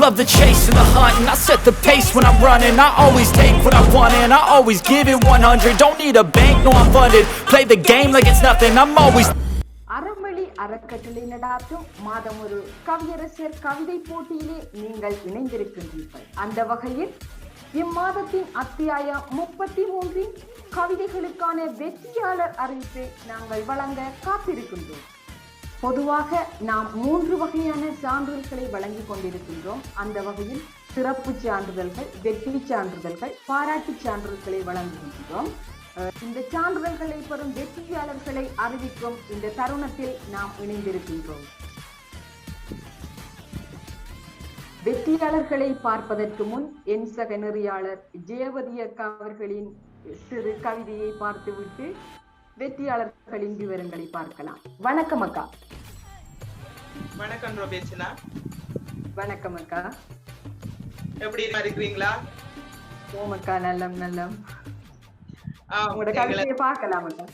love the chase and the hunt, and I set the pace when I'm running. I always take what I want and I always give it 100. Don't need a bank, no I'm funded. Play the game like it's nothing, I'm always. அறவழி அறக்கட்டளை நடாத்தும் மாதம் ஒரு கவியரசர் கவிதை போட்டியிலே நீங்கள் இணைந்திருக்கின்றீர்கள். அந்த வகையில் இம்மாதத்தின் அத்தியாயம் 33 கவிதைகளுக்கான வெற்றியாளர் அறிவிப்பை நாங்கள் வழங்க காத்திருக்கின்றோம். பொதுவாக நாம் 3 வகையான சான்றிதழ்களை வழங்கிக் கொண்டிருக்கின்றோம். அந்த வகையில் சிறப்பு சான்றிதழ்கள், வெற்றி சான்றிதழ்கள், பாராட்டு சான்றிதழ்களை வழங்குகின்றோம். இந்த சான்றிதழ்களை பெறும் வெற்றியாளர்களை அறிவிக்கும் இந்த தருணத்தில் நாம் இணைந்திருக்கின்றோம். வெற்றியாளர்களை பார்ப்பதற்கு முன் என் சக நெறியாளர் ஜெயவதி அக்கா அவர்களின் சிறு கவிதையை பார்த்துவிட்டு வெற்றியாளர்களின் விவரங்களை பார்க்கலாம். வணக்கம் அக்கா. வணக்கம் ரோபேச்சனா. வணக்கம் அக்கா. எப்படி இருக்கிறீங்களா? ஓமக்கா, நல்லம் நல்லம். உங்களோட கவிதையை பார்க்கலாம் அக்கா.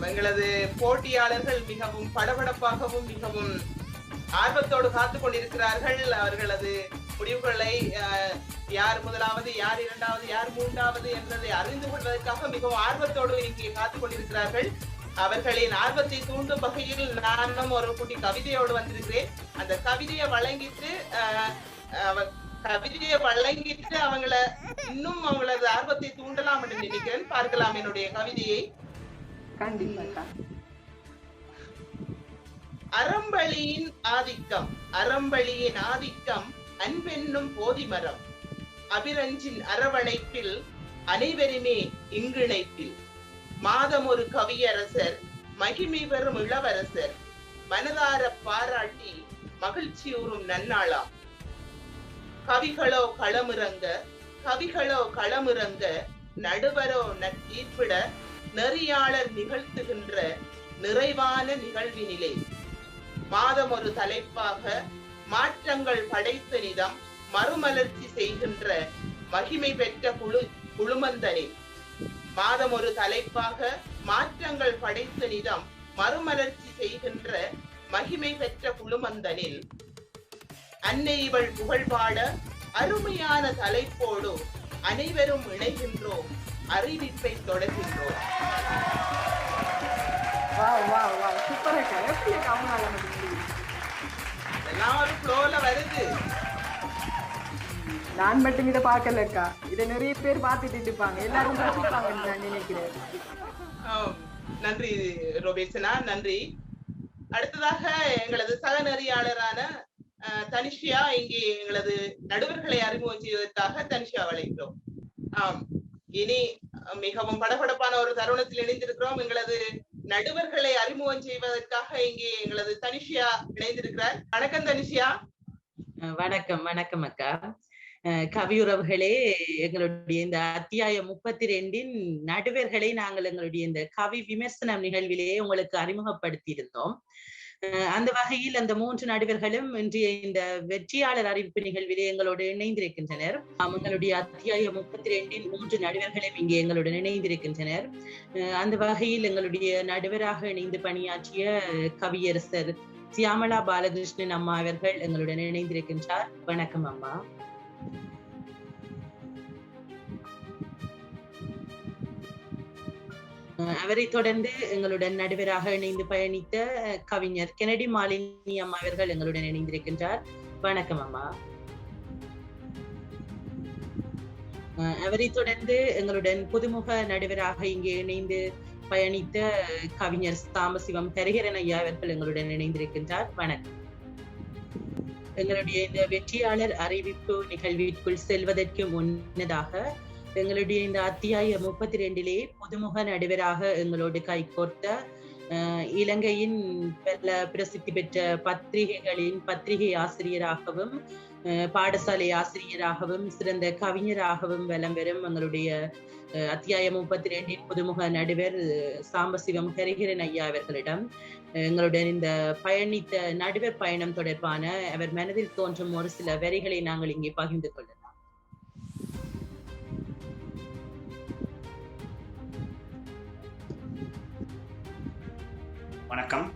எங்களது போட்டியாளர்கள் மிகவும் படபடப்பாகவும் மிகவும் ஆர்வத்தோடு காத்துக் கொண்டிருக்கிறார்கள். அவர்களது முடிவுகளை யார் முதலாவது, யார் இரண்டாவது, யார் மூன்றாவது என்பதை அறிந்து கொள்வதற்காக மிகவும் ஆர்வத்தோடு இங்கே காத்துக் கொண்டிருக்கிறார்கள். அவர்களின் ஆர்வத்தை தூண்டும் வகையில் நானும் ஒரு குட்டி கவிதையோடு வந்திருக்கிறேன். அந்த கவிதையை வழங்கிட்டு அவங்களை இன்னும் அவங்களது ஆர்வத்தை தூண்டலாம் என்று நினைக்கிறேன். பார்க்கலாம் என்னுடைய கவிதையை. கண்டிப்பா. அறம்பளியின் ஆதிக்கம் அன்பென்னும் போதிமரம், அபிரஞ்சின் அரவணைப்பில் அனைவருமே இங்கிணைப்பில், மாதம் ஒரு கவியரசர் மகிமை பெறும் இளவரசர், மனதார பாராட்டி மகிழ்ச்சியூறும் நன்னாளாம். கவிகளோ களமிறங்க நடுவரோ நற்தீர்ப்பிட நெறியாளர் நிகழ்த்துகின்ற நிறைவான நிகழ்வினிலே, மாதம் ஒரு தலைப்பாக மாற்றங்கள் படைத்த நிதம் மறுமலர்ச்சி செய்கின்ற மகிமை பெற்ற குழுமந்தனில், மாதம் ஒரு தலைப்பாக மாற்றங்கள் படைத்த நிதம் மறுமலர்ச்சி செய்கின்ற மகிமை பெற்ற குழுமந்தனில், அன்னை இவள் புகழ்பாட அருமையான தலைப்போடு அனைவரும் இணைகின்றோம், அறிவிப்பை தொடர்கின்றோம். நான் மட்டும் இதை பார்க்கலக்கா, இதை நிறைய பேர் பார்த்துட்டு இருப்பாங்க, எல்லாரும் நான் நினைக்கிறேன். நன்றி ரோபேசனா, நன்றி. அடுத்ததாக எங்களது சக நெறியாளரான தனிஷியா இங்கே எங்களது நடுவர்களை அறிமுகம் செய்வதற்காக தனிஷியா அழைக்கிறோம். இனி மிகவும் படபடப்பான ஒரு தருணத்தில் இணைந்திருக்கிறோம். எங்களது நடுவர்களை அறிமுகம் செய்வதற்காக இங்கே எங்களது தனிஷியா இணைந்திருக்கிறார். வணக்கம் தனிஷியா. வணக்கம் அக்கா. கவியுறவுகளே, எங்களுடைய இந்த அத்தியாயம் 32 நடுவர்களை நாங்கள் எங்களுடைய இந்த கவி விமர்சனம் நிகழ்விலேயே உங்களுக்கு அறிமுகப்படுத்தி இருந்தோம். அந்த வகையில் அந்த 3 நடுவர்களும் இன்றைய இந்த வெற்றியாளர் அறிவிப்பு நிகழ்விலே எங்களோடு இணைந்திருக்கின்றனர். எங்களுடைய அத்தியாயம் 32 3 நடுவர்களும் இங்கே எங்களுடன் இணைந்திருக்கின்றனர். அந்த வகையில் எங்களுடைய நடுவராக இணைந்து பணியாற்றிய கவியரசர் சியாமளா பாலகிருஷ்ணன் அம்மா அவர்கள் எங்களுடன் இணைந்திருக்கின்றார். வணக்கம் அம்மா. அவரை தொடர்ந்து எங்களுடன் நடுவராக இணைந்து பயணித்த கவிஞர் கெனடி மாலினி அம்மா அவர்கள் எங்களுடன் இணைந்திருக்கின்றார். வணக்கம் அம்மா. அவரை தொடர்ந்து எங்களுடன் புதுமுக நடுவராக இங்கே இணைந்து பயணித்த கவிஞர் சாம்பசிவம் ஹரிஹரன் ஐயா அவர்கள் எங்களுடன் இணைந்திருக்கின்றார். வணக்கம். எங்களுடைய இந்த வெற்றியாளர் அறிவிப்பு நிகழ்விற்குள் செல்வதற்கு முன்னதாக எங்களுடைய இந்த அத்தியாயம் 32 புதுமுக நடுவராக எங்களோடு கைகோர்த்த இலங்கையின் பல பிரசித்தி பெற்ற பத்திரிகைகளின் பத்திரிகை ஆசிரியராகவும் பாடசாலை ஆசிரியராகவும் சிறந்த கவிஞராகவும் வலம் பெறும் எங்களுடைய அத்தியாயம் 32 புதுமுக நடுவர் சாம்பசிவம் ஹரிஹரன் ஐயா அவர்களிடம் எங்களுடன் இந்த பயணித்த நடுவர் பயணம் தொடர்பான அவர் மனதில் தோன்றும் ஒரு சில வரிகளை நாங்கள் இங்கே பகிர்ந்து கொள்ளலாம். வணக்கம்.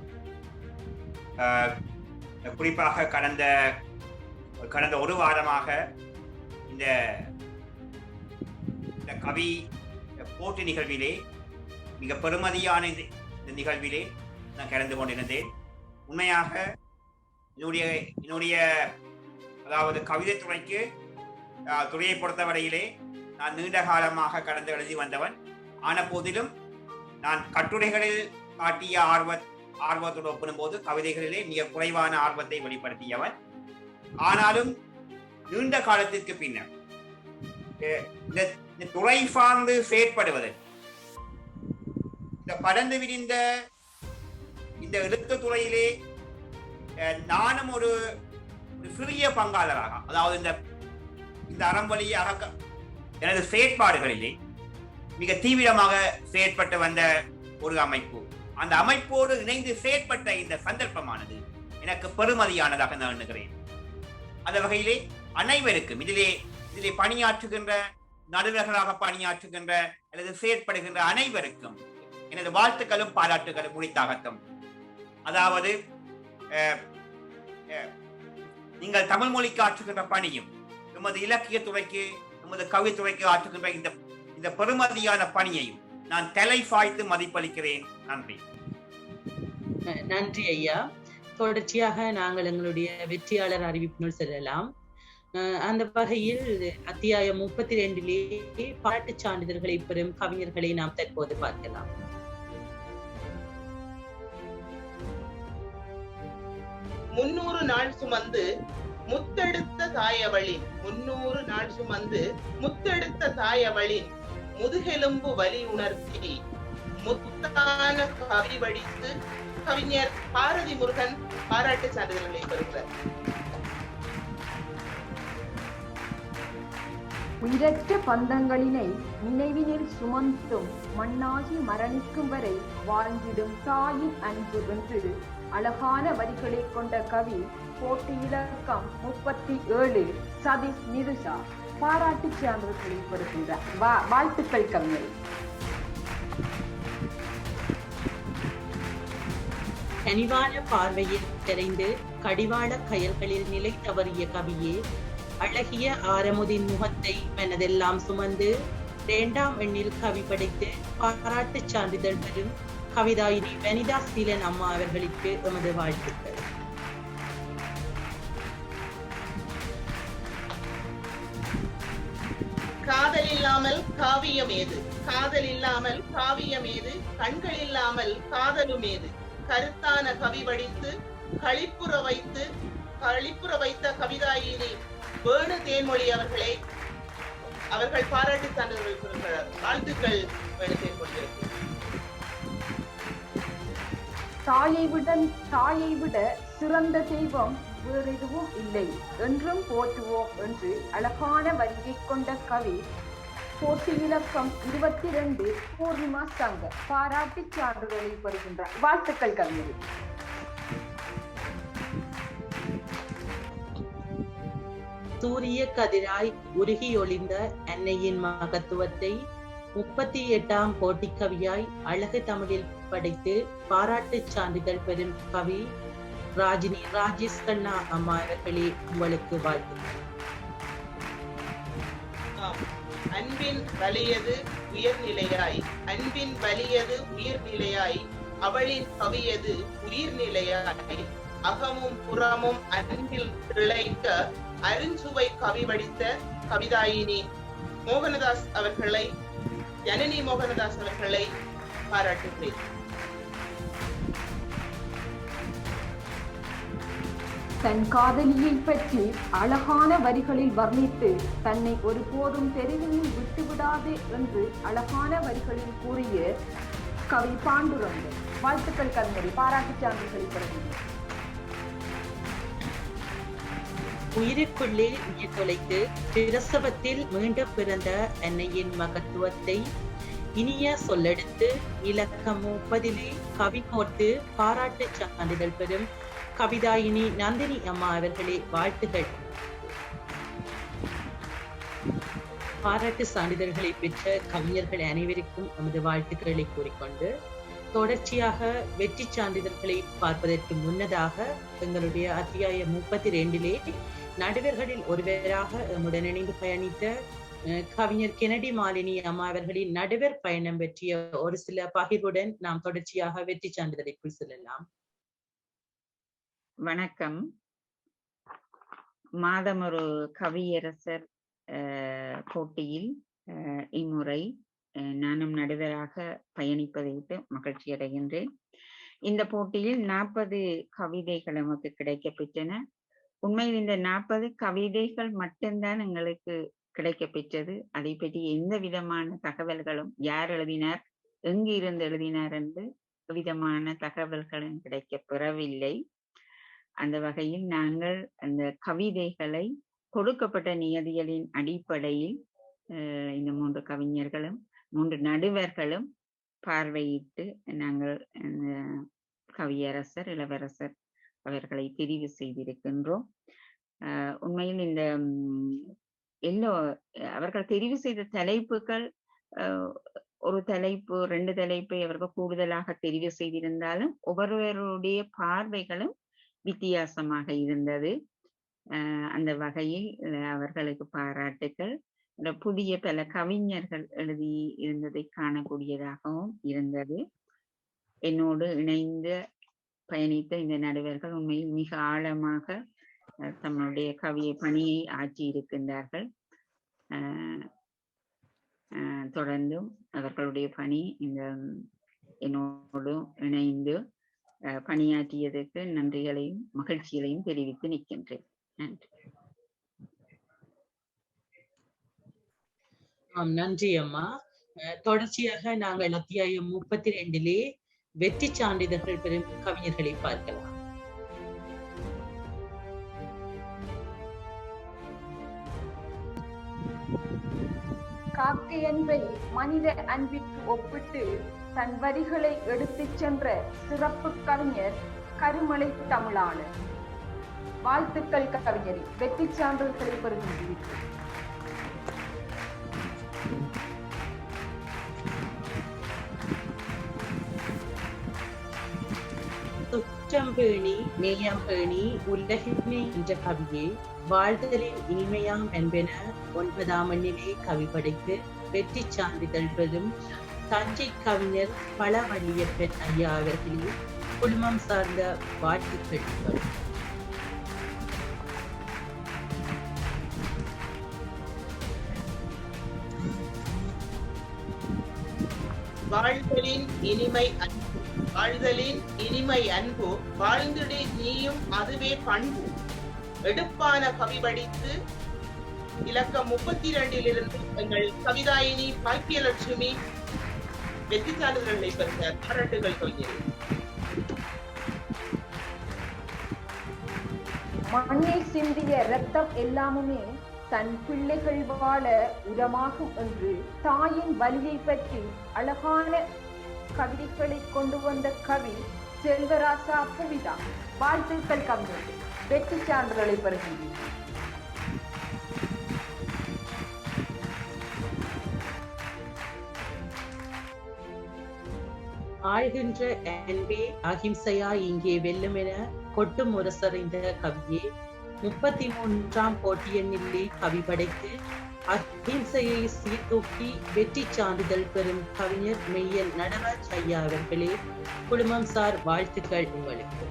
குறிப்பாக கடந்த கடந்த ஒரு வாரமாக இந்த கவி போட்டி நிகழ்விலே மிக பெருமதியான இந்த நிகழ்விலே நான் கலந்து கொண்டிருந்தேன். உண்மையாக என்னுடைய அதாவது கவிதை துறையை பொறுத்தவரையிலே நான் நீண்ட காலமாக கடந்து எழுதி வந்தவன். ஆன போதிலும் நான் கட்டுரைகளில் காட்டிய ஆர்வத்தோடு ஒப்பிடும்போது கவிதைகளிலே மிக குறைவான ஆர்வத்தை வெளிப்படுத்தியவன். ஆனாலும் நீண்ட காலத்திற்கு பின்னர் இந்த துறை சார்ந்து செயற்படுவதற்கு இந்த படர்ந்து விரிந்த இந்த எழுத்து துறையிலே நானும் ஒரு சிறிய பங்காளராக, அதாவது இந்த அறம்பலியாக எனது செயற்பாடுகளிலே மிக தீவிரமாக செயற்பட்டு வந்த ஒரு அமைப்பு, அந்த அமைப்போடு இணைந்து செயற்பட்ட இந்த சந்தர்ப்பமானது எனக்கு பெருமதியானதாக நான் எண்ணுகிறேன். அந்த வகையிலே அனைவருக்கும் இதிலே பணியாற்றுகின்ற நடுவர்களாக பணியாற்றுகின்ற அல்லது செயற்படுகின்ற அனைவருக்கும் எனது வாழ்த்துக்களும் பாராட்டுகளும் உரித்தாகட்டும். அதாவது நீங்கள் தமிழ் மொழிக்கு ஆற்றுகின்ற பணியும் எமது இலக்கிய துறைக்கு எமது கவித்துறைக்கு ஆற்றுகின்ற இந்த பெருமதியான பணியையும் நான் தலை சாய்த்து மதிப்பளிக்கிறேன். நன்றி. நன்றி ஐயா. தொடர்ச்சியாக நாங்கள் எங்களுடைய வெற்றியாளர் அறிவிப்பினுள் செல்லலாம். அந்த வகையில் அத்தியாயம் 32 பாராட்டு சான்றிதழ்களை பெறும் கவிஞர்களை நாம் தற்போது பார்க்கலாம். முன்னூறு நாள் சுமந்து முத்தெடுத்த தாயவளின் 300 நாள் சுமந்து முத்தெடுத்த தாயவளின் முதுகெலும்பு வலி உணர்த்தி முத்தான கவி வடித்து கவிஞர் பாரதி முருகன் பாராட்டு சான்றிதழ்களை பெறுகிறார். உயிரற்ற பந்தங்களினை நினைவினில் சுமந்தும் மண்ணாகி மரணிக்கும் வரை வாழ்ந்திடும் தாயின் அன்பு என்று அழகான வரிகளை கொண்ட கவி போட்டி இலக்கம் 37 சதீஷ் நிருஷா பாராட்டு சான்றிதழ்களை பெறுகின்றார். வாழ்த்துக்கள் கவிஞர். கனிவான பார்வையில் தெரிந்து கடிவாள கயல்களில் நிலை தவறிய கவியே, அழகிய ஆரமுதின் முகத்தை மனதெல்லாம் சுமந்து 2ஆம் எண்ணில் கவி படைத்து பாராட்டு சான்றிதழ் பெறும் கவிதாயினி வனிதா சீலன் அம்மா அவர்களுக்கு எமது வாழ்த்துக்கள். காதல் இல்லாமல் காவியம் ஏது, காதல் இல்லாமல் காவியம் ஏது, கண்கள் இல்லாமல் காதலும் ஏது, கருத்தான கவி வடித்து களிப்புற வைத்த கவிதாயினி வேணு தேன்மொழி அவர்கள் பாராட்டு சான்றிதழ் பெறுகிறார். வாழ்த்துக்கள் வேணு தேன்மொழி. தாயை விட சிறந்த தெய்வம் வேறு எதுவும் இல்லை, என்றும் போற்றுவோம் என்று அழகான வரியை கொண்ட கவி போட்டி இலக்கம் 22 பூர்ணிமா சங்க பாராட்டு சான்றிதழை பெறுகின்றார். வாழ்த்துக்கள் கவிஞர். சூரிய கதிராய் உருகி ஒளிந்த அன்னையின் மகத்துவத்தை 38ஆம் போட்டி கவியாய் அழகு தமிழில் படைத்து பாராட்டு சான்றிதழ் பெறும் கவி ராஜினி ராஜேஷ் கண்ணா அம்மா அவர்களே, உங்களுக்கு வாழ்த்துக்கள். அன்பின் வலியது உயர்நிலையாய், அன்பின் வலியது உயிர்நிலையாய், அவளின் கவியது உயிர்நிலையாய், அகமும் புறமும் அன்பில் திளைக்க அருஞ்சுவை கவி வடித்த கவிதாயினி மோகனதாஸ் அவர்களை, ஜனனி மோகனதாஸ் அவர்களை பாராட்டுகிறேன். தன் காதலியை பற்றி அழகான வரிகளில் வர்ணித்து தன்னை ஒருபோதும் தெருவில் விட்டுவிடாது என்று அழகான வரிகளில் கூறிய கவி பாண்டுரங்கன். வாழ்த்துக்கள் கவிஞரை. பாராட்டு சான்றிதழை பெறுகின்றனர். உயிருக்குள்ளே உயிர் தொலைத்து பிரசவத்தில் மீண்டும் பிறந்த அன்னையின் மகத்துவத்தை இனிய சொல்லெடுத்து இலக்கம் 30 கவி கோர்த்து பாராட்டு சான்றிதழ் பெறும் கவிதாயினி நந்தினி அம்மா அவர்களே, வாழ்த்துகள். பாராட்டு சான்றிதழ்களை பெற்ற கவிஞர்கள் அனைவருக்கும் நமது வாழ்த்துக்களை கூறிக்கொண்டு தொடர்ச்சியாக வெற்றி சான்றிதழ்களை பார்ப்பதற்கு முன்னதாக எங்களுடைய அத்தியாயம் 32 நடுவர்களில் ஒருவராக நம்முடன் இணைந்து பயணித்த கவிஞர் கெனடி மாலினி அம்மா அவர்களின் நடுவர் பயணம் பற்றிய ஒரு சில பகிர்வுடன் நாம் தொடர்ச்சியாக வெற்றி சான்றிதழுக்குள் செல்லலாம். வணக்கம். மாதம் ஒரு கவியரசர் போட்டியில் இம்முறை நானும் நடுவராக பயணிப்பதை மகிழ்ச்சி அடைகின்றேன். இந்த போட்டியில் 40 கவிதைகள் நமக்கு கிடைக்க பெற்றன. உண்மையில் இந்த 40 கவிதைகள் மட்டும்தான் எங்களுக்கு கிடைக்க பெற்றது. அதை பற்றி எந்த விதமான தகவல்களும், யார் எழுதினார், எங்கு இருந்து எழுதினார் என்று விதமான தகவல்களும் கிடைக்க பெறவில்லை. அந்த வகையில் நாங்கள் அந்த கவிதைகளை கொடுக்கப்பட்ட நியதிகளின் அடிப்படையில் இந்த 3 கவிஞர்களும் 3 நடுவர்களும் பார்வையிட்டு நாங்கள் கவியரசர், இளவரசர் அவர்களை தெரிவு செய்திருக்கின்றோம். உண்மையில் இந்த அவர்கள் தெரிவு செய்த தலைப்புகள் ஒரு தலைப்பு 2 தலைப்பை அவர்கள் கூடுதலாக தெரிவு செய்திருந்தாலும் ஒவ்வொருவருடைய பார்வைகளும் வித்தியாசமாக இருந்தது. அந்த வகையில் அவர்களுக்கு பாராட்டுக்கள். புதிய பல கவிஞர்கள் எழுதி இருந்ததை காணக்கூடியதாகவும் இருந்தது. என்னோடு இணைந்து பயணித்த இந்த நடுவர்கள் உண்மையில் மிக ஆழமாக தம்முடைய கவியை பணியை ஆற்றி இருக்கின்றார்கள். தொடர்ந்தும் அவர்களுடைய பணி என்னோடு இணைந்து பணியாற்றியதற்கு நன்றிகளையும் மகிழ்ச்சிகளையும் தெரிவித்து நிற்கின்றேன். நன்றி. நன்றி அம்மா. தொடர்ச்சியாக நாங்கள் அத்தியாயம் 32 வெற்றி சான்றிதழ்கள் பெறும் கவிஞர்களை பார்க்கலாம். காக்கை அன்பை மனித அன்பிற்கு ஒப்பிட்டு தன் வரிகளை எடுத்துச் சென்ற சிறப்பு கவிஞர் கருமலை தமிழாளர். வாழ்த்துக்கள் கவிஞரி, வெற்றி சான்றிதழ்களை பெறுகின்றீர்கள். சுற்றம்பேணி நேயம்பேணி உலகினை என்ற கவியை வாழ்தலின் இனிமையாம் என்பன 9ஆம் எண்ணிலே கவி படைத்து வெற்றி சான்றிதழ் பெறும் தஞ்சை கவிஞர் பழவள்ளியப்பன் ஐயா அவர்களின் குடும்பம் சார்ந்த வாழ்த்துக்கள். வாழ்தலின் இனிமை அன்பு, வாழ்தலின் இனிமை அன்பு, வாழ்ந்திடு நீயும் அதுவே பண்பு. எடுப்பான கவி படித்து இலக்கம் 32 எங்கள் கவிதாயினி பாக்கியலட்சுமி வெற்றி சான்றிதழ்களை பெற்ற பாராட்டுகள் கவிஞர். மண்ணில் சிந்திய ரத்தம் எல்லாமுமே தன் பிள்ளைகள் வாழ உரமாகும் என்று தாயின் வலியை பற்றி அழகான கவிதைகளை கொண்டு வந்த கவி செல்வராசா புவிதா. வாழ்த்துக்கள் கவிஞர்கள், வெற்றி சான்றிதழை பெறுகின்றனர். ஆழ்கின்ற அன்பே அகிம்சையா இங்கே வெல்லும் என கொட்டும் முரசறிந்த கவியே 33ஆம் போட்டியெண்ணிலே கவி படைத்து அகிம்சையை சீர்தூக்கி வெற்றி சான்றிதழ் பெறும் கவிஞர் மெய்யல் நடராஜ் ஐயா அவர்களே, குடும்பம் சார் வாழ்த்துக்கள் உங்களுக்கு.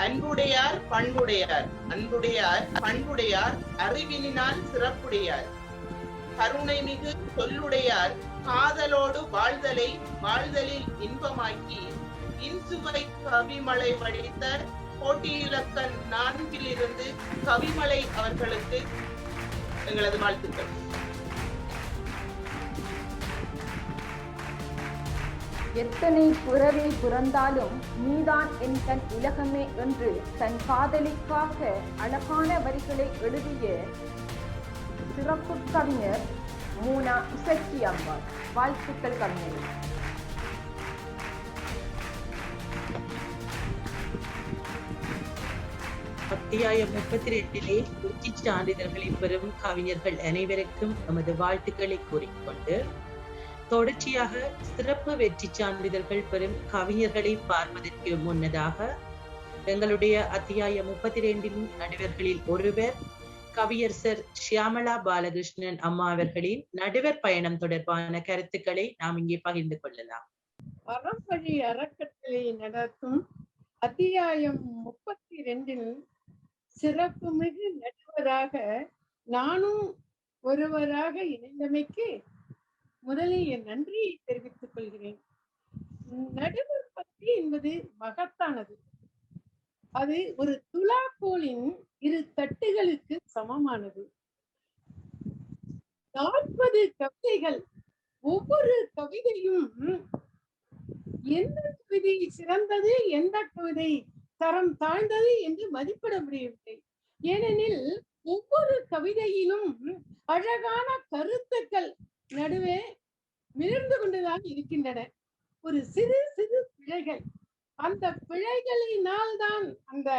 அன்புடையார் பண்புடையார், அன்புடையார் பண்புடையார், அறிவினால் சிறப்புடையார், கருணை மிகு சொல்லுடையார், காதலோடு வாழ்தலை வாழ்தலில் இன்பமாக்கி இன்சுவை கவிமலை வடித்த போட்டி இலக்கம் 4 கவிமலை அவர்களுக்கு எங்களது வாழ்த்துக்கள். எத்தனை பிறவி பிறந்தாலும் நீதான் என் தன் உலகமே என்று தன் காதலிக்காக அழகான வரிகளை எழுதிய சிறப்பு கவிஞர் மூனா இசக்கி அம்பாள். வாழ்த்துக்கள் கவிஞர். அத்தியாயம் 32 வெற்றி சான்றிதழ்களை பெறும் கவிஞர்கள் அனைவருக்கும் நமது வாழ்த்துக்களை கூறிக்கொண்டு தொடர்ச்சியாக சிறப்பு வெற்றி சான்றிதழ்கள் பெறும் கவிஞர்களை பார்ப்பதற்கு முன்னதாக எங்களுடைய அத்தியாயம் 32 நடுவர்களில் ஒருவர் கவியரசர் ஷியாமளா பாலகிருஷ்ணன் அம்மா அவர்களின் நடுவர் பயணம் தொடர்பான கருத்துக்களை நாம் இங்கே பகிர்ந்து கொள்ளலாம். அறம்பழி அறக்கட்டளை நடத்தும் அத்தியாயம் 32 சிறப்புமிகு நடுவராக நானும் ஒருவராக இணைந்தமைக்கு முதலில் என் நன்றியை தெரிவித்துக் கொள்கிறேன். நடுவர் பற்றி என்பது மகத்தானது. அது ஒரு துலாக்கோலின் 2 தட்டுகளுக்கு சமமானது. 40 கவிதைகள். ஒவ்வொரு கவிதையும் எந்த கவிதை சிறந்தது, எந்த கவிதை தரம் தாழ்ந்தது என்று மதிப்பிட முடியவில்லை. ஏனெனில் ஒவ்வொரு கவிதையிலும் அழகான கருத்துக்கள் நடுவே மிளர்ந்து கொண்டுதான் இருக்கின்றன. ஒரு சிறு சிறு பிழைகள், அந்த பிழைகளினால் தான் அந்த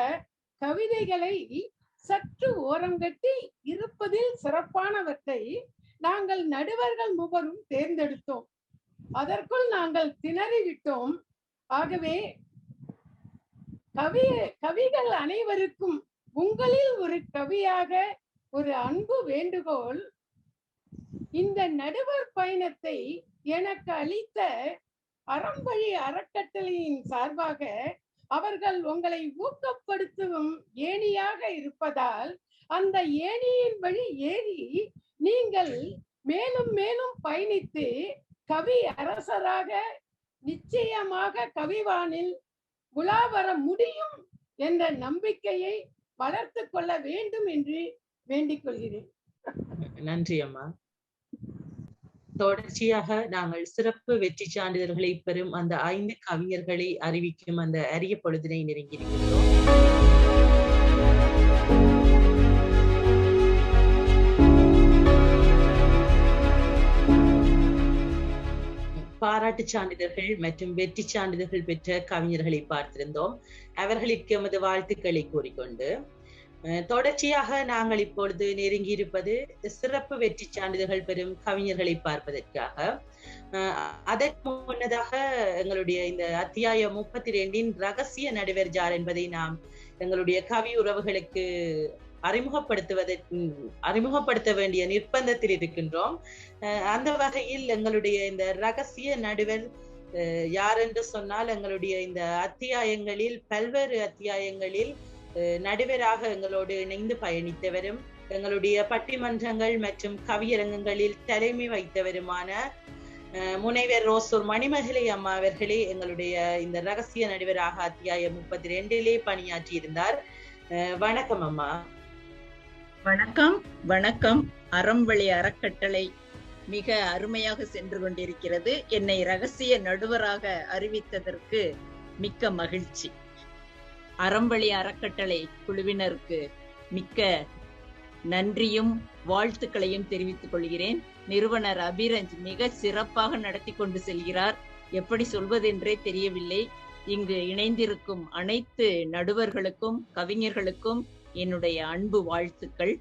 கவிதைகளை சற்று ஓரம் கட்டி இருப்பதில் சிறப்பானவற்றை நாங்கள் நடுவர்கள் மூவரும் தேர்ந்தெடுத்தோம். அதற்குள் நாங்கள் திணறிவிட்டோம். ஆகவே கவிகள் அனைவருக்கும் உங்களில் ஒரு கவியாக ஒரு அன்பு வேண்டுகோள். இந்த நடுவர் பயணத்தை எனக்கு அளித்த அறம்பழி அறக்கட்டளையின் சார்பாக அவர்கள் உங்களை ஊக்கப்படுத்தும் ஏணியாக இருப்பதால் அந்த ஏணியின் வழி ஏறி நீங்கள் மேலும் மேலும் பயணித்து கவி அரசராக நிச்சயமாக கவிவானில் உலா வர முடியும் என்ற நம்பிக்கையை வளர்த்து கொள்ள வேண்டும் என்று வேண்டிக் கொள்கிறேன். நன்றி அம்மா. தொடர்ச்சியாக நாங்கள் சிறப்பு வெற்றி சான்றிதழ்களை பெறும் அந்த 5 கவிஞர்களை அறிவிக்கும் அந்த அரிய பொழுதினை நெருங்கியிருக்கிறோம். பாராட்டு சான்றிதழ்கள் மற்றும் வெற்றி சான்றிதழ்கள் பெற்ற கவிஞர்களை பார்த்திருந்தோம். அவர்களுக்கு எமது வாழ்த்துக்களை கூறிக்கொண்டு தொடர்ச்சியாக நாங்கள் இப்பொழுது நெருங்கி இருப்பது சிறப்பு வெற்றி சான்றிதழ்கள் பெறும் கவிஞர்களை பார்ப்பதற்காக. அதற்கு முன்னதாக எங்களுடைய இந்த அத்தியாயம் 32 ரகசிய நடுவர் யார் என்பதை நாம் எங்களுடைய கவி உறவுகளுக்கு அறிமுகப்படுத்த வேண்டிய நிர்பந்தத்தில் இருக்கின்றோம். அந்த வகையில் எங்களுடைய இந்த ரகசிய நடுவர் யார் என்று சொன்னால், எங்களுடைய இந்த அத்தியாயங்களில் பல்வேறு அத்தியாயங்களில் நடுவராக எங்களோடு இணைந்து பயணித்தவரும் எங்களுடைய பட்டிமன்றங்கள் மற்றும் கவியரங்கங்களில் தலைமை வைத்தவருமான முனைவர் ரோசூர் மணிமேகலை அம்மா அவர்களே எங்களுடைய இந்த ரகசிய நடுவராக அத்தியாயம் 32 பணியாற்றி இருந்தார். வணக்கம் அம்மா. வணக்கம். வணக்கம். அறம்பழி அறக்கட்டளை மிக அருமையாக சென்று கொண்டிருக்கிறது. என்னை ரகசிய நடுவராக அறிவித்ததற்கு மிக்க மகிழ்ச்சி. அறம்பழி அறக்கட்டளை குழுவினருக்கு மிக்க நன்றியும் வாழ்த்துக்களையும் தெரிவித்துக் கொள்கிறேன். நிறுவனர் அபிரஞ்ச் மிக சிறப்பாக நடத்தி கொண்டு செல்கிறார். எப்படி சொல்வதென்றே தெரியவில்லை. இங்கு இணைந்திருக்கும் அனைத்து நடுவர்களுக்கும் கவிஞர்களுக்கும் என்னுடைய அன்பு வாழ்த்துக்கள்.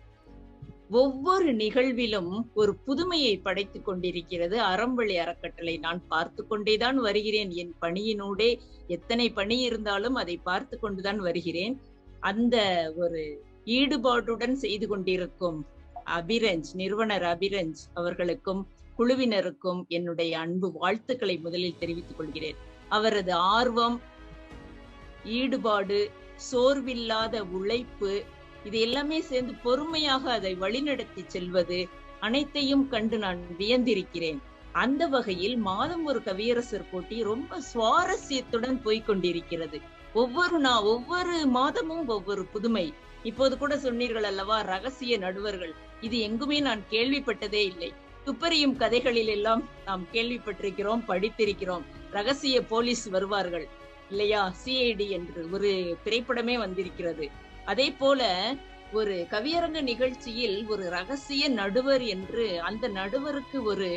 ஒவ்வொரு நிகழ்விலும் ஒரு புதுமையை படைத்துக் கொண்டிருக்கிறது அறம்பழி அறக்கட்டளை. நான் பார்த்து கொண்டேதான் வருகிறேன். என் பணியினூடே எத்தனை பணி இருந்தாலும் அதை பார்த்து கொண்டுதான் வருகிறேன். அந்த ஒரு ஈடுபாட்டுடன் செய்து கொண்டிருக்கும் அபிரஞ்ச், நிறுவனர் அபிரஞ்ச் அவர்களுக்கும் குழுவினருக்கும் என்னுடைய அன்பு வாழ்த்துக்களை முதலில் தெரிவித்துக் கொள்கிறேன். அவரது ஆர்வம், ஈடுபாடு, சோர்வில்லாத உழைப்பு, இது எல்லாமே சேர்ந்து பொறுமையாக அதை வழிநடத்தி செல்வது அனைத்தையும் கண்டு நான் வியந்திருக்கிறேன். அந்த வகையில் மாதம் ஒரு கவியரசர் போட்டி ரொம்ப சுவாரஸ்யத்துடன் போய்கொண்டிருக்கிறது. ஒவ்வொரு மாதமும் ஒவ்வொரு புதுமை. இப்போது கூட சொன்னீர்கள் அல்லவா, ரகசிய நடுவர்கள். இது எங்குமே நான் கேள்விப்பட்டதே இல்லை. துப்பறியும் கதைகளில் எல்லாம் நாம் கேள்விப்பட்டிருக்கிறோம், படித்திருக்கிறோம். ரகசிய போலீஸ் வருவார்கள் இல்லையா, சிஐடி என்று ஒரு திரைப்படமே வந்திருக்கிறது. அதே போல ஒரு கவியரங்க நிகழ்ச்சியில் ஒரு ரகசிய நடுவர் என்று அந்த நடுவருக்கு ஒரு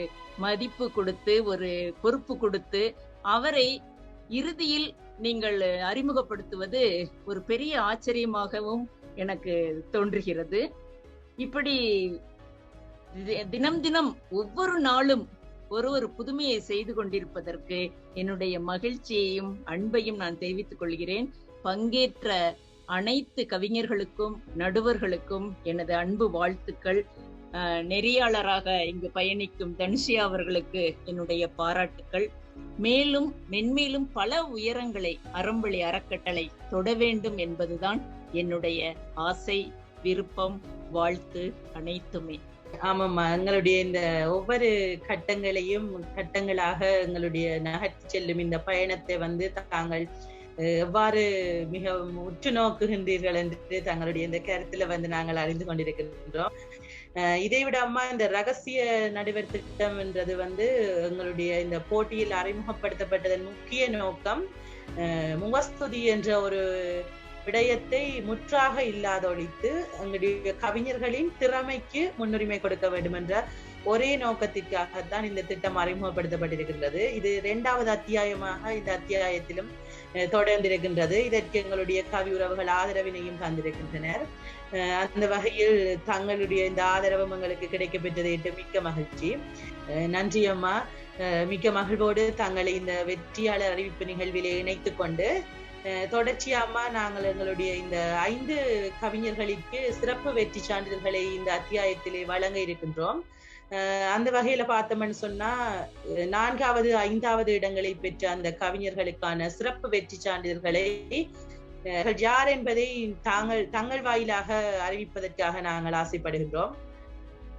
மதிப்பு கொடுத்து, ஒரு பொறுப்பு கொடுத்து, அவரை இறுதியில் நீங்கள் அறிமுகப்படுத்துவது ஒரு பெரிய ஆச்சரியமாகவும் எனக்கு தோன்றுகிறது. இப்படி தினம் தினம் ஒவ்வொரு நாளும் ஒரு புதுமையை செய்து கொண்டிருப்பதற்கு என்னுடைய மகிழ்ச்சியையும் அன்பையும் நான் தெரிவித்துக் கொள்கிறேன். பங்கேற்ற அனைத்து கவிஞர்களுக்கும் நடுவர்களுக்கும் எனது அன்பு வாழ்த்துக்கள். நெறியாளராக இங்கு பயணிக்கும் தனுஷியா அவர்களுக்கு என்னுடைய பாராட்டுக்கள். மேலும் மென்மேலும் பல உயரங்களை அறம்வழி அறக்கட்டளை தொட வேண்டும் என்பதுதான் என்னுடைய ஆசை, விருப்பம், வாழ்த்து அனைத்துமே. ஆமாம்மா, எங்களுடைய இந்த ஒவ்வொரு கட்டங்களாக எங்களுடைய நகர்த்தி செல்லும் இந்த பயணத்தை தாங்கள் எவ்வாறு மிகவும் உற்று நோக்குகின்றீர்கள் என்று தங்களுடைய இந்த கருத்துல நாங்கள் அறிந்து கொண்டிருக்கின்றோம். இதை விட அம்மா, இந்த ரகசிய நடுவர் திட்டம் என்றது எங்களுடைய இந்த போட்டியில் அறிமுகப்படுத்தப்பட்டதன் முக்கிய நோக்கம் முகஸ்துதி என்ற ஒரு விடயத்தை முற்றாக இல்லாதொழித்து எங்களுடைய கவிஞர்களின் திறமைக்கு முன்னுரிமை கொடுக்க வேண்டும் என்ற ஒரே நோக்கத்திற்காகத்தான் இந்த திட்டம் அறிமுகப்படுத்தப்பட்டிருக்கின்றது. இது 2வது அத்தியாயமாக இந்த அத்தியாயத்திலும் தொடர்ந்திருக்கின்றது. இதற்கு எங்களுடைய கவி உறவுகள் ஆதரவினையும் தந்திருக்கின்றனர். அந்த வகையில் தங்களுடைய இந்த ஆதரவும் எங்களுக்கு கிடைக்க பெற்றதை மிக்க மகிழ்ச்சி. நன்றி அம்மா. மிக்க மகிழ்வோடு தங்களை இந்த வெற்றியாளர் அறிவிப்பு நிகழ்விலே இணைத்துக் கொண்டு தொடர்ச்சியாமா நாங்கள் எங்களுடைய இந்த 5 கவிஞர்களுக்கு சிறப்பு வெற்றி சான்றிதழ்களை இந்த அத்தியாயத்திலே வழங்க இருக்கின்றோம். அந்த வகையில பார்த்தோம்னு சொன்னா 4வது 5வது இடங்களை பெற்ற அந்த கவிஞர்களுக்கான சிறப்பு வெற்றி சான்றிதழ்களை யார் என்பதை தங்கள் வாயிலாக அறிவிப்பதற்காக நாங்கள் ஆசைப்படுகின்றோம்.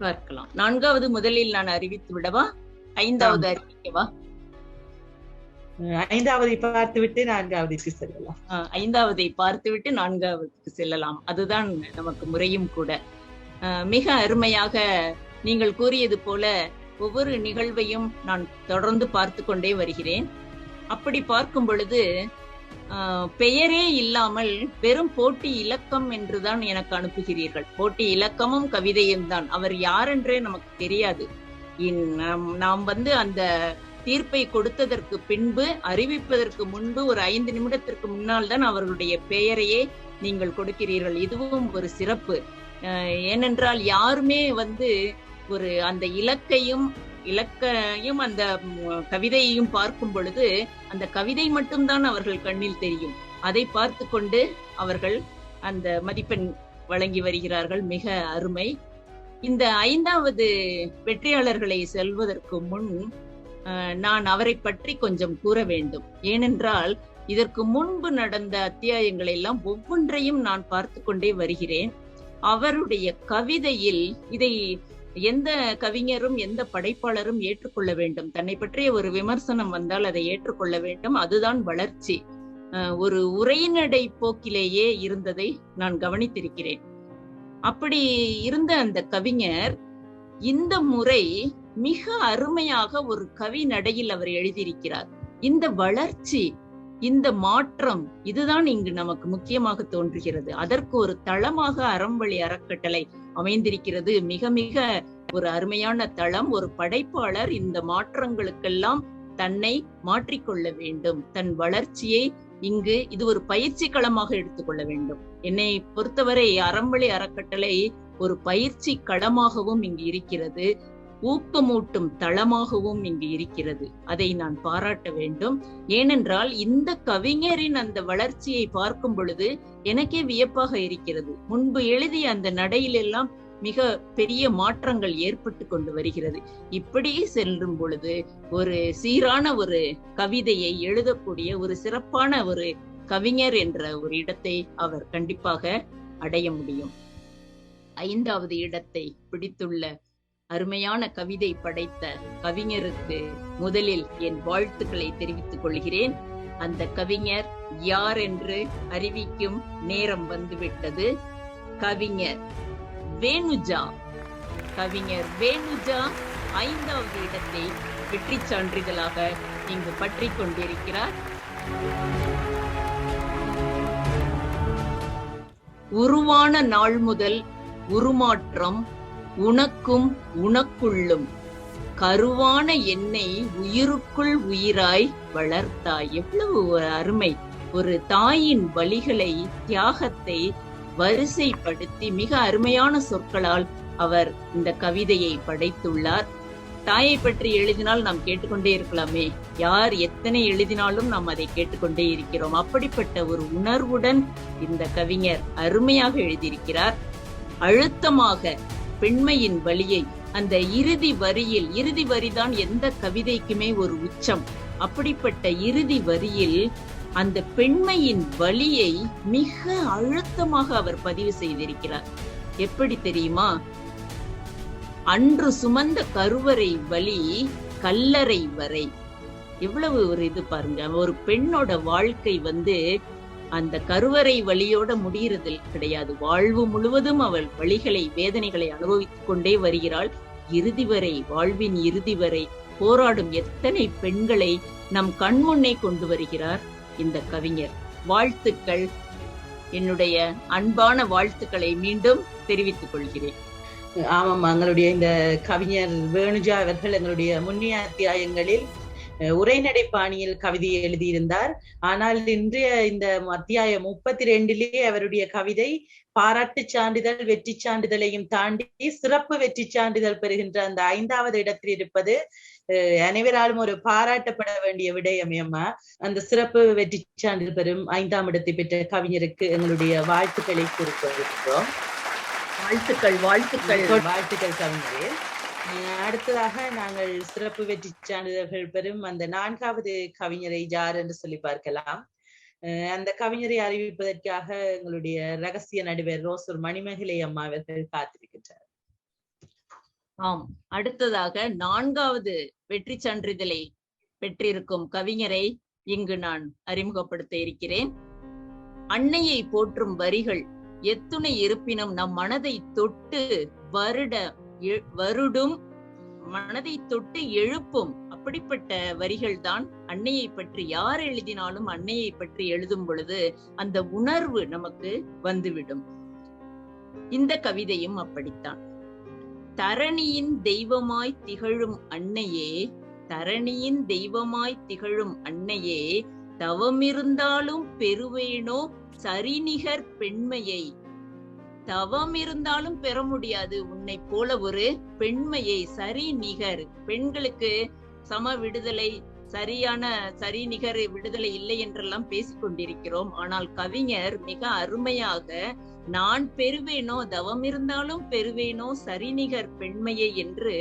பார்க்கலாம். 4வது முதலில் நான் அறிவித்து விடவா, 5வது அறிவிக்கவா? 5வதை பார்த்துவிட்டு 4வதுக்கு செல்லலாம். 5வதை பார்த்துவிட்டு 4வதுக்கு செல்லலாம். அதுதான் நமக்கு முறையும் கூட. மிக அருமையாக நீங்கள் கூறியது போல ஒவ்வொரு நிகழ்வையும் நான் தொடர்ந்து பார்த்து கொண்டே வருகிறேன். அப்படி பார்க்கும் பொழுது பெயரே இல்லாமல் வெறும் போட்டி இலக்கம் என்றுதான் எனக்கு அனுப்புகிறீர்கள். போட்டி இலக்கமும் கவிதையும் தான். அவர் யாரென்றே நமக்கு தெரியாது. நாம் அந்த தீர்ப்பை கொடுத்ததற்கு பின்பு, அறிவிப்பதற்கு முன்பு ஒரு 5 நிமிடத்திற்கு முன்னால் தான் அவர்களுடைய பெயரையே நீங்கள் கொடுக்கிறீர்கள். இதுவும் ஒரு சிறப்பு. ஏனென்றால் யாருமே ஒரு அந்த இலக்கையும் அந்த கவிதையையும் பார்க்கும் பொழுது அந்த கவிதை மட்டும்தான் அவர்கள் கண்ணில் தெரியும். அதை பார்த்து கொண்டு அவர்கள் அந்த மதிப்பெண் வழங்கி வருகிறார்கள். மிக அருமை. இந்த 5வது வெற்றியாளர்களை செல்வதற்கு முன் நான் அவரை பற்றி கொஞ்சம் கூற வேண்டும். ஏனென்றால் இதற்கு முன்பு நடந்த அத்தியாயங்கள் எல்லாம் ஒவ்வொன்றையும் நான் பார்த்து கொண்டே வருகிறேன். அவருடைய கவிதையில் இதை எந்த கவிஞரும் எந்த படைப்பாளரும் ஏற்றுக்கொள்ள வேண்டும். தன்னை பற்றிய ஒரு விமர்சனம் வந்தால் அதை ஏற்றுக்கொள்ள வேண்டும். அதுதான் வளர்ச்சி. ஒரு உரைநடை போக்கிலேயே இருந்ததை நான் கவனித்திருக்கிறேன். அப்படி இருந்த அந்த கவிஞர் இந்த முறை மிக அருமையாக ஒரு கவி நடையில் அவர் எழுதியிருக்கிறார். இந்த வளர்ச்சி, இந்த மாற்றம், இதுதான் இங்கு நமக்கு முக்கியமாக தோன்றுகிறது. அதற்கு ஒரு தளமாக அறம்வழி அறக்கட்டளை அமைந்திருக்கிறது. மிக மிக ஒரு அருமையான தளம். ஒரு படைப்பாளர் இந்த மாற்றங்களுக்கெல்லாம் தன்னை மாற்றிக்கொள்ள வேண்டும். தன் வளர்ச்சியை இது ஒரு பயிற்சி களமாக எடுத்துக்கொள்ள வேண்டும். என்னை பொறுத்தவரை அறம்வழி அறக்கட்டளை ஒரு பயிற்சி களமாகவும் இங்கு இருக்கிறது. ஊக்கமூட்டும் தளமாகவும் இங்கு இருக்கிறது. அதை நான் பாராட்ட வேண்டும். ஏனென்றால் இந்த கவிஞரின் அந்த வளர்ச்சியை பார்க்கும் பொழுது எனக்கே வியப்பாக இருக்கிறது. முன்பு எழுதிய அந்த நடையிலெல்லாம் மிக பெரிய மாற்றங்கள் ஏற்பட்டு கொண்டு வருகிறது. இப்படி செல்லும் பொழுது ஒரு சீரான ஒரு கவிதையை எழுதக்கூடிய ஒரு சிறப்பான ஒரு கவிஞர் என்ற ஒரு இடத்தை அவர் கண்டிப்பாக அடைய முடியும். 5வது இடத்தை பிடித்துள்ள அருமையான கவிதை படைத்த கவிஞருக்கு முதலில் என் வாழ்த்துக்களை தெரிவித்துக் கொள்கிறேன். அந்த கவிஞர் யார் என்று அறிவிக்கும் நேரம் வந்துவிட்டது. கவிஞர் வேணுஜா. கவிஞர் வேணுஜா 5வது இடத்தை வெற்றி சான்றிதழாக இங்கு பற்றி கொண்டிருக்கிறார். உருவான நாள் முதல் உருமாற்றம் உனக்கும் உனக்குள்ளும் கருவான என்னை உயிருக்குள் உயிராய் வளர்த்தாய். எவ்வளவு ஒரு அருமை! ஒரு தாயின் வலிகளை, தியாகத்தை வரிசைப்படுத்தி மிக அருமையான சொற்களால் அவர் இந்த கவிதையை படைத்துள்ளார். தாயை பற்றி எழுதினால் நாம் கேட்டுக்கொண்டே இருக்கலாமே, யார் எத்தனை எழுதினாலும் நாம் அதை கேட்டுக்கொண்டே இருக்கிறோம். அப்படிப்பட்ட ஒரு உணர்வுடன் இந்த கவிஞர் அருமையாக எழுதியிருக்கிறார். அழுத்தமாக பெண்மையின் வலியை அந்த இறுதி வரியில், இறுதி வரிதான் எந்த கவிதைக்குமே ஒரு உச்சம். அப்படிப்பட்ட இறுதி வரியில் அந்த பெண்மையின் வலியை மிக அழுத்தமாக அவர் பதிவு செய்திருக்கிறார். எப்படி தெரியுமா? அன்று சுமந்த கருவறை வலி கல்லறை வரை. எவ்வளவு ஒரு இது பாருங்க. ஒரு பெண்ணோட வாழ்க்கை அந்த கருவறை வலியோட முடிகிறது கிடையாது. வாழ்வு முழுவதும் அவள் வலிகளை, வேதனைகளை அனுபவித்துக் கொண்டே வருகிறாள். இறுதி வரை, வாழ்வின் இறுதி வரை போராடும் எத்தனை பெண்களை நம் கண்முன்னே கொண்டு வருகிறார் இந்த கவிஞர். வாழ்த்துக்கள், என்னுடைய அன்பான வாழ்த்துக்களை மீண்டும் தெரிவித்துக் கொள்கிறேன். ஆமாம், எங்களுடைய இந்த கவிஞர் வேணுஜா அவர்கள் எங்களுடைய முன்னிய அத்தியாயங்களில் உரைநடை பாணியில் கவிதை எழுதியிருந்தார். ஆனால் இன்றைய இந்த அத்தியாயம் 32 அவருடைய கவிதை பாராட்டு சான்றிதழ், வெற்றி சான்றிதழையும் தாண்டி சிறப்பு வெற்றி சான்றிதழ் பெறுகின்ற அந்த 5வது இடத்தில் இருப்பது அனைவராலும் ஒரு பாராட்டப்பட வேண்டிய விடயமே. அம்மா, அந்த சிறப்பு வெற்றி சான்றிதழ் பெறும் 5ஆம் இடத்தை பெற்ற கவிஞருக்கு எங்களுடைய வாழ்த்துக்களை கூறுகிறோம். வாழ்த்துக்கள், வாழ்த்துக்கள், வாழ்த்துக்கள் கவிஞரே. அடுத்ததாக நாங்கள் சிறப்பு வெற்றி சான்றிதழ்கள் பெறும் அந்த 4வது கவிஞரை யார் என்று சொல்லி பார்க்கலாம். அந்த கவிஞரை அறிவிப்பதற்காக எங்களுடைய ரகசிய நடுவர் ரோசூர் மணிமேகலை அம்மா அவர்கள் காத்திருக்கின்றார். ஆம், அடுத்ததாக 4வது வெற்றி சான்றிதழை பெற்றிருக்கும் கவிஞரை இங்கு நான் அறிமுகப்படுத்த இருக்கிறேன். அன்னையை போற்றும் வரிகள் எத்துணை இருப்பினும் நம் மனதை தொட்டு வருடும், மனதை தொட்டு எழுப்பும். அப்படிப்பட்ட வரிகள் தான் அன்னையை பற்றி யார் எழுதினாலும் அன்னையை பற்றி எழுதும் பொழுது அந்த உணர்வு நமக்கு வந்துவிடும். இந்த கவிதையும் அப்படித்தான். தரணியின் தெய்வமாய் திகழும் அன்னையே, தரணியின் தெய்வமாய் திகழும் அன்னையே, தவமிருந்தாலும் பெறுவேனோ சரிநிகர் பெண்மையை. தவம் இருந்தாலும் பெற முடியாது உன்னை போல ஒரு பெண்மையை, சரி நிகர். பெண்களுக்கு சம விடுதலை, சரிநிகர் விடுதலை இல்லை என்றெல்லாம் பேசிக் கொண்டிருக்கிறோம். ஆனால் கவிஞர் மிக அருமையாக நான் பெறுவேனோ, தவம் இருந்தாலும் பெறுவேனோ சரிநிகர் பெண்மையை என்று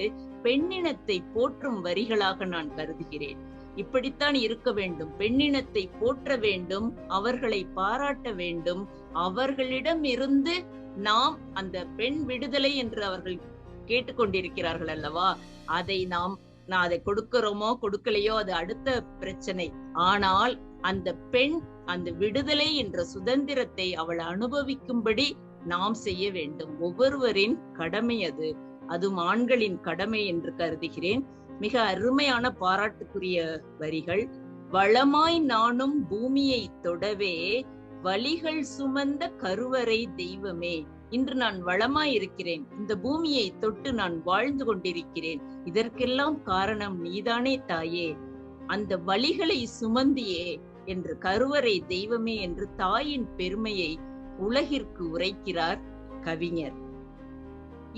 பெண்ணினத்தை போற்றும் வரிகளாக நான் கருதுகிறேன். இப்படித்தான் இருக்க வேண்டும். பெண்ணினத்தை போற்ற வேண்டும், அவர்களை பாராட்ட வேண்டும். அவர்களிடம் இருந்து நாம் அந்த பெண் விடுதலை என்று அவர்கள் கேட்டுக்கொண்டிருக்கிறார்கள் அல்லவா, அதை நான் அதை கொடுக்கிறோமோ கொடுக்கலையோ அது அடுத்த பிரச்சனை. ஆனால் அந்த பெண் அந்த விடுதலை என்ற சுதந்திரத்தை அவள் அனுபவிக்கும்படி நாம் செய்ய வேண்டும். ஒவ்வொருவரின் கடமை அது, அதுவும் ஆண்களின் கடமை என்று கருதுகிறேன். மிக அருமையான பாராட்டுக்குரிய வரிகள். வளமாய் நானும் பூமியை தொடவே வலிகள் சுமந்த கருவறை தெய்வமே. இன்று நான் வளமாய் இருக்கிறேன், இந்த பூமியை தொட்டு நான் வாழ்ந்து கொண்டிருக்கிறேன். இதற்கெல்லாம் காரணம் நீதானே தாயே, அந்த வலிகளை சுமந்தியே என்று கருவறை தெய்வமே என்று தாயின் பெருமையை உலகிற்கு உரைக்கிறார் கவிஞர்.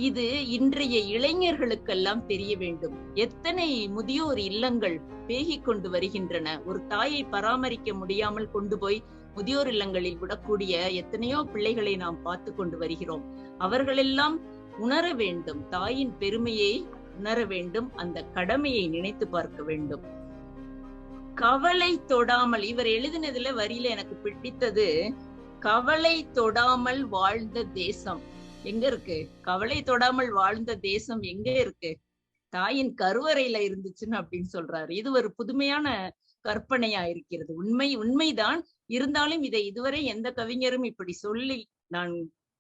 இது இன்றைய இளைஞர்களுக்கெல்லாம் தெரிய வேண்டும். எத்தனை முதியோர் இல்லங்கள் பேகிக் கொண்டு வருகின்றன. ஒரு தாயை பராமரிக்க முடியாமல் கொண்டு போய் முதியோர் இல்லங்களில் விடக்கூடிய எத்தனையோ பிள்ளைகளை நாம் பார்த்து கொண்டு வருகிறோம். அவர்களெல்லாம் உணர வேண்டும், தாயின் பெருமையை உணர வேண்டும், அந்த கடமையை நினைத்து பார்க்க வேண்டும். கவலை தொடாமல், இவர் எழுதினதுல வரியில எனக்கு பிடித்தது, கவலை தொடாமல் வாழ்ந்த தேசம் எங்க இருக்கு? கவலை தொடாமல் வாழ்ந்த தேசம் எங்க இருக்கு? தாயின் கருவறையில இருந்துச்சுன்னு அப்படின்னு சொல்றாரு. இது ஒரு புதுமையான கற்பனையா இருக்கிறது. உண்மைதான். இருந்தாலும் இதை இதுவரை எந்த கவிஞரும் இப்படி சொல்லி நான்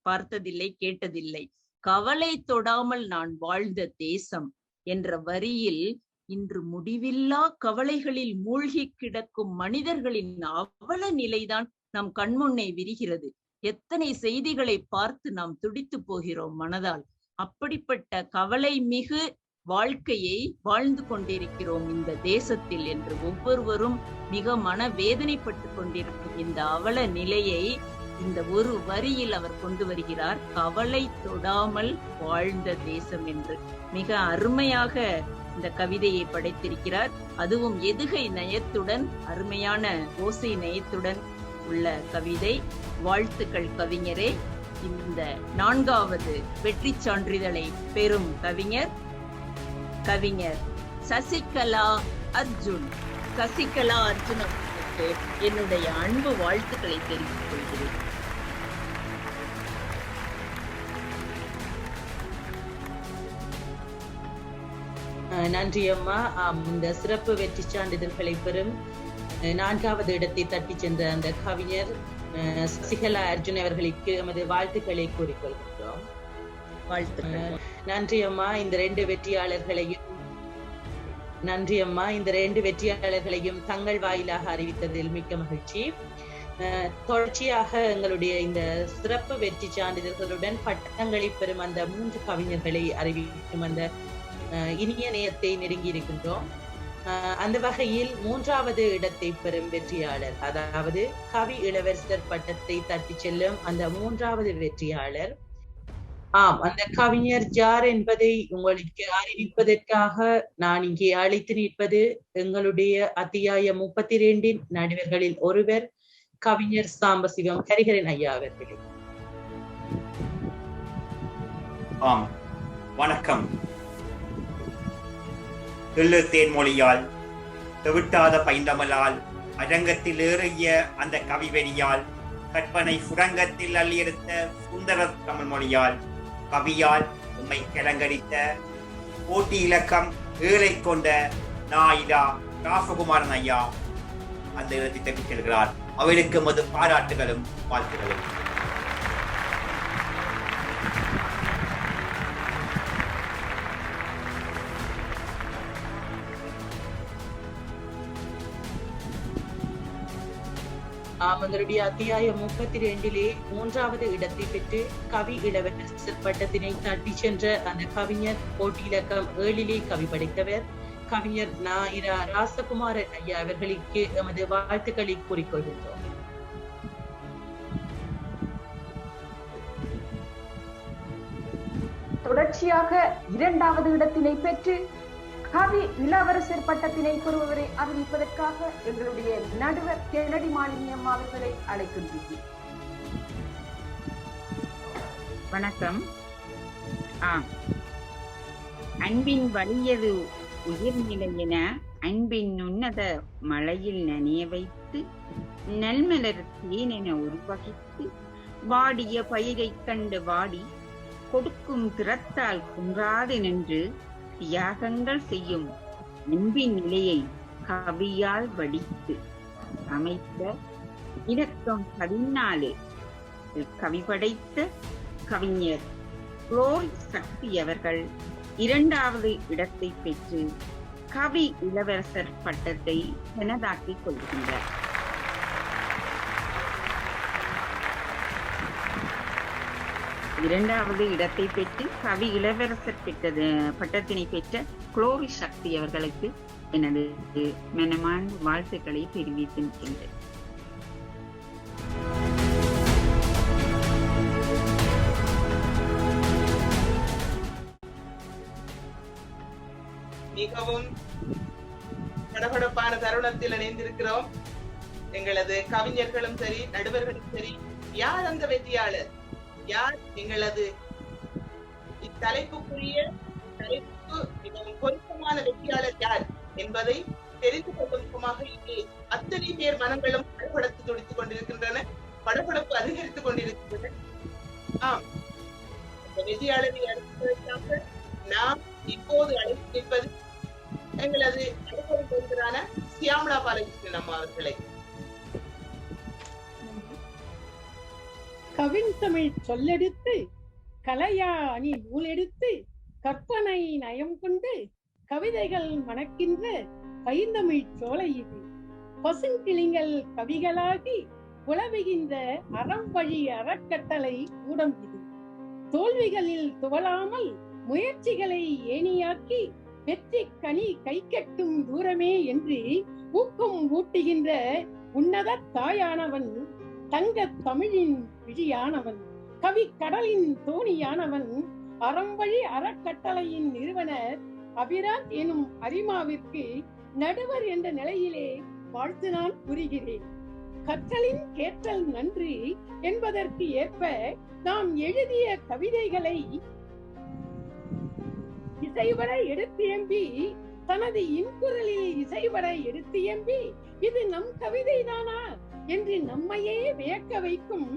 பார்த்ததில்லை, கேட்டதில்லை. கவலை தொடாமல் நான் வாழ்ந்த தேசம் என்ற வரியில் இன்று முடிவில்லா கவலைகளில் மூழ்கி கிடக்கும் மனிதர்களின் அவல நிலைதான் நம் கண்முன்னே விரிகிறது. எத்தனை செய்திகளை பார்த்து நாம் துடித்து போகிறோம் மனதால். அப்படிப்பட்ட கவலை மிகு வாழ்க்கையை வாழ்ந்து கொண்டிருக்கிறோம் இந்த தேசத்தில் என்று ஒவ்வொருவரும் மிக மனவேதனைப்பட்டு கொண்டிருக்கும் இந்த அவல நிலையை இந்த ஒரு வரியில் அவர் கொண்டு வருகிறார், கவலை தொடாமல் வாழ்ந்த தேசம் என்று. மிக அருமையாக இந்த கவிதையை படைத்திருக்கிறார். அதுவும் எதுகை நயத்துடன், அருமையான ஓசை நயத்துடன் உள்ள கவிதை. வாழ்த்துக்கள் கவிஞரே. இந்த 4வது வெற்றி சான்றிதழை பெறும் கவிஞர் சசிகலா அர்ஜுன். சசிகலா அர்ஜுன் அவர்களுக்கு என்னுடைய அன்பு வாழ்த்துக்களை தெரிவித்துக் கொள்கிறேன். நன்றி அம்மா. இந்த சிறப்பு வெற்றி சான்றிதழ்களை பெறும் 4வது இடத்தை தட்டி சென்ற அந்த கவிஞர் சசிகலா அர்ஜுன் அவர்களுக்கு எமது வாழ்த்துக்களை கூறிக்கொள்கின்றோம். நன்றி அம்மா. இந்த 2 வெற்றியாளர்களையும் தங்கள் வாயிலாக அறிவித்ததில் மிக்க மகிழ்ச்சி. தொடர்ச்சியாக எங்களுடைய இந்த சிறப்பு வெற்றி சான்றிதழ்களுடன் பட்டங்களை பெறும் அந்த 3 கவிஞர்களை அறிவிக்கும் அந்த இனிய நேயத்தை நெருங்கி இருக்கின்றோம். அந்த வகையில் 3வது இடத்தை பெறும் வெற்றியாளர், அதாவது கவி இளவரசர் பட்டத்தை தட்டி செல்லும் அந்த 3வது வெற்றியாளர், அந்த கவிஞர் யார் என்பதை உங்களுக்கு அறிவிப்பதற்காக நான் இங்கே அழைத்து நிற்பது எங்களுடைய அத்தியாயம் 32 நடுவர்களில் ஒருவர், கவிஞர் சாம்பசிவம் ஹரிஹரன் ஐயா அவர்களே. வணக்கம். எள்ளு தேன்மொழியால், தெவிட்டாத பைந்தமலால், அரங்கத்தில் ஏறிய அந்த கவிவெறியால், கற்பனை சுரங்கத்தில் அள்ளியெடுத்த சுந்தர தமிழ் மொழியால், கவியால் உம்மை கிளங்கடித்த போட்டி இலக்கம் 7 கொண்ட நாயிடா ராசகுமாரன் ஐயா அந்த இடத்தை தப்பிச் செல்கிறார். அவருக்கு மது பாராட்டுகளும் வாழ்த்துகளும். எங்களுடைய அத்தியாயம் 32 3வது இடத்தை பெற்று கவி இளவரசர் பட்டத்தினை தட்டி சென்ற அந்த கவிஞர் போட்டி இலக்கம் 7 கவி படைத்தவர் கவிஞர் நாயிரா ராசகுமாரன் ஐயா அவர்களுக்கு எமது வாழ்த்துக்களை கூறிக்கொள்கின்றோம். தொடர்ச்சியாக 2வது இடத்தினை பெற்று கவி இளவரசர் பட்டத்தினை பெறுபவரை அறிவிப்பதற்காக எங்களுடைய நடுவர் கெனடி மாலினி அம்மா அவர்களை அழைக்கின்றோம். வணக்கம். அன்பின் வலியது உயிர்நிலை என அன்பின் உன்னத மழையில் நனைய வைத்து நல்மலர் தேன் என உருவகித்து வாடிய பயிரை கண்டு வாடி கொடுக்கும் திறத்தால் குன்றாது நின்று தியாகங்கள் செய்யும் அன்பின் நிலையை கவியால் வடித்து அமைத்த இலக்கம் 14 கவி படைத்த கவிஞர் குளோரி சக்தி அவர்கள் 2வது இடத்தை பெற்று கவி இளவரசர் பட்டத்தை தனதாக்கிக் கொள்கின்றார். இரண்டாவது இடத்தை பெற்று கவி இளவரசர் பட்டத்தினை பெற்ற குளோரி சக்தி அவர்களுக்கு எனது மனமான வாழ்த்துக்களை தெரிவித்து நிற்கின்றேன். மிகவும் படபடப்பான தருணத்தில் இணைந்திருக்கிறோம். எங்களது கவிஞர்களும் சரி, நடுவர்களும் சரி, யார் அந்த வெற்றியாளர், யார் எங்களது இத்தலைப்புக்குரிய தலைப்புக்கு மிகவும் பொருத்தமான வெற்றியாளர் யார் என்பதை தெரிந்து கொள்ளும் முகமாக இங்கே அத்தனை பேர் மனங்களும் படபடத்து துடித்துக் கொண்டிருக்கின்றன, படபடப்பு அதிகரித்துக் கொண்டிருக்கின்றன. இந்த வெற்றியாளரை அழைப்பதற்காக நாம் இப்போது அழைத்து நிற்பது எங்களது நடுவரான சியாமலா பாலகிருஷ்ணன் அம்மா அவர்களை. கவின் தமிழ் சொல்லெடுத்து கலையா அணி நூல் எடுத்து கற்பனை நயம் கொண்டு கவிதைகள் மணக்கின்ற பைந்தமிழ் சோலை இது. பசுங்கிளிங்கள் கவிகளாகி உலவுகின்ற அறம் வழி அறக்கட்டளை கூடம் இது. தோல்விகளில் துவளாமல் முயற்சிகளை ஏணியாக்கி வெற்றி கனி கை கட்டும் தூரமே என்று ஊக்கம் ஊட்டுகின்ற உன்னத தாயானவன் தங்க தமிழின் விழியானவன், கவி கடலின் தோணியானவன், அறம்வழி அறக்கட்டளையின் நிறுவனர் அபிராம் எனும் அரிமாவிற்கு நடுவர் என்ற நிலையிலே வாழ்த்து நான் கூறுகிறேன். கற்றலின் கேட்டல் நன்று என்பதற்கு ஏற்ப நாம் எழுதிய கவிதைகளை இசைவர எடுத்தியம்பி, தனது இன்குரலில் இசைவர எடுத்தியம்பி, இது நம் கவிதைதானா என்று நம்மையே வியக்க வைக்கும்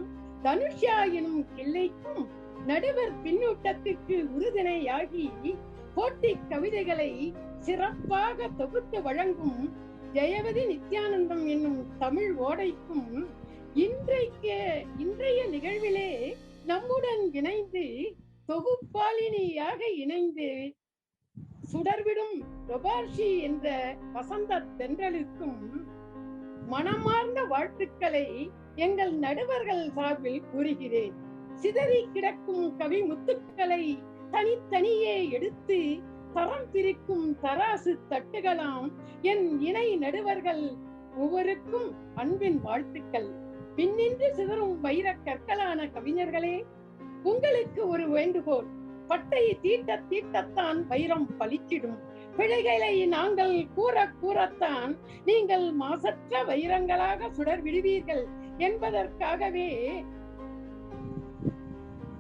தனுஷா எனும் கிள்ளைக்கும் நடுவர் பின்னூட்டத்திற்கு உறுதுணையாகி போட்டி கவிதைகளை சிறப்பாக தொகுத்து வழங்கும் ஜெயவதி நித்யானந்தம் என்னும் தமிழ் ஓடைக்கும் இன்றைய நிகழ்விலே நம்முடன் இணைந்து தொகுப்பாளினியாக இணைந்து சுடர்விடும் ரொபார்ஷி என்ற வசந்த தென்றலுக்கும் மனமார்ந்த வாழ்த்துக்களை எங்கள் நடுவர்கள் சார்பில் கூறுகிறேன். சிதறி கிடக்கும் கவி முத்துக்களை தனித்தனியே எடுத்து தரம் பிரிக்கும் தராசு தட்டுகளாம் என் இணை நடுவர்கள் ஒவ்வொருக்கும் அன்பின் வாழ்த்துக்கள். பின்னின்று சிதறும் வைர கற்களான கவிஞர்களே, உங்களுக்கு ஒரு வேண்டுகோள். பட்டை தீட்டத்தான் வைரம் பலிச்சிடும். பிழைகளை நாங்கள் கூறத்தான் நீங்கள் மாசற்ற வைரங்களாக சுடர் விடுவீர்கள் என்பதற்காகவே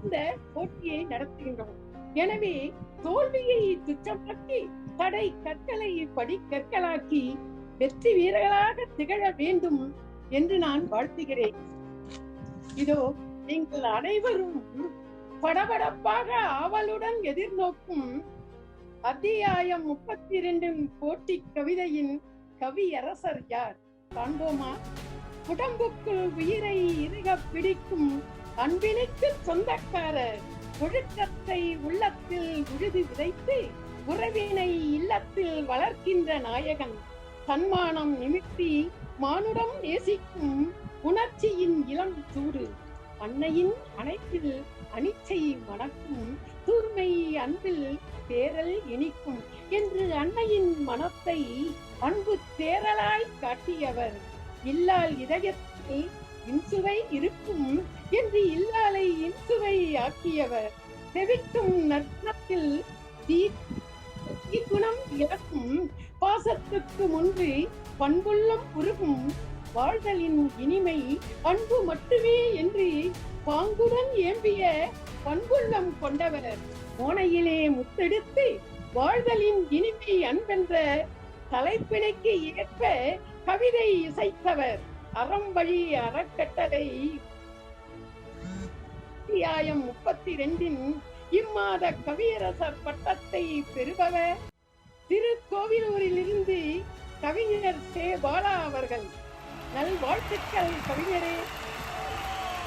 இந்த போட்டியை நடத்துகின்றோம். எனவே தோல்வியை துச்சமாக்கி தடை கற்களை படி கற்களாக்கி வெற்றி வீரர்களாக திகழ வேண்டும் என்று நான் வாழ்த்துகிறேன். இதோ நீங்கள் அனைவரும் படபடப்பாக ஆவலுடன் எதிர்நோக்கும் அத்தியாயம் 32 போட்டி கவிதையின் கவியரசர் யார் காண்போமா? உடம்புக்குள் உயிரை இறுக பிடிக்கும் அன்பினுக்கு சொந்தக்காரர், ஒழுக்கத்தை உள்ளத்தில் உழுது விதைத்து உறவினை இல்லத்தில் வளர்க்கின்ற நாயகன், தன்மானம் நிமித்தி மானுடம் நேசிக்கும் உணர்ச்சியின் இளம் சூடு, அன்னையின் அணைப்பில் அனிச்சை மணக்கும் தூய்மை அன்பில் தேரல் இனிக்கும் என்று அன்னையின் மனத்தை அன்பு தேரலாய் காட்டியவர், இல்லால் இதயத்தில் இன்சுவை இருக்கும் என்று இல்லாலை இன்சுவை ஆக்கியவர், செவிக்கும் நற்குணத்தில் குணம் இழக்கும் பாசத்துக்கு முன்பு பண்புள்ளம் உருகும் வாழ்தலின் இனிமை அன்பு மட்டுமே என்று பாங்குடன் ஏம்பிய பண்புள்ளம் கொண்டவர், மோனையிலே முத்தெடுத்து வாழ்தலின் இனிமை அன்பென்ற தலைப்பினைக்கு ஏற்ப கவிதை இசைத்தவர், அறம்வழி அறக்கட்டளை அத்தியாயம் 32 இம்மாத கவியரசர் பட்டத்தை பெறுபவர் திருக்கோவிலூரிலிருந்து கவிஞர் சே பாலா அவர்கள். நல்வாழ்த்துக்கள் கவிஞரே.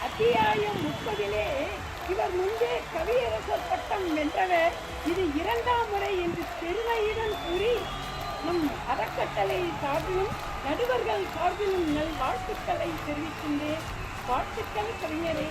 அத்தியாயம் 30 இவர் முன்பே கவியரசர் பட்டம் வென்றவர். இது 2ஆம் முறை என்று பெருமையுடன் கூறி நம் அறக்கட்டளை சார்பிலும் நடுவர்கள் சார்பிலும் நல் வாழ்த்துக்களை தெரிவிக்கின்றேன். வாழ்த்துக்கள் கவிஞரே.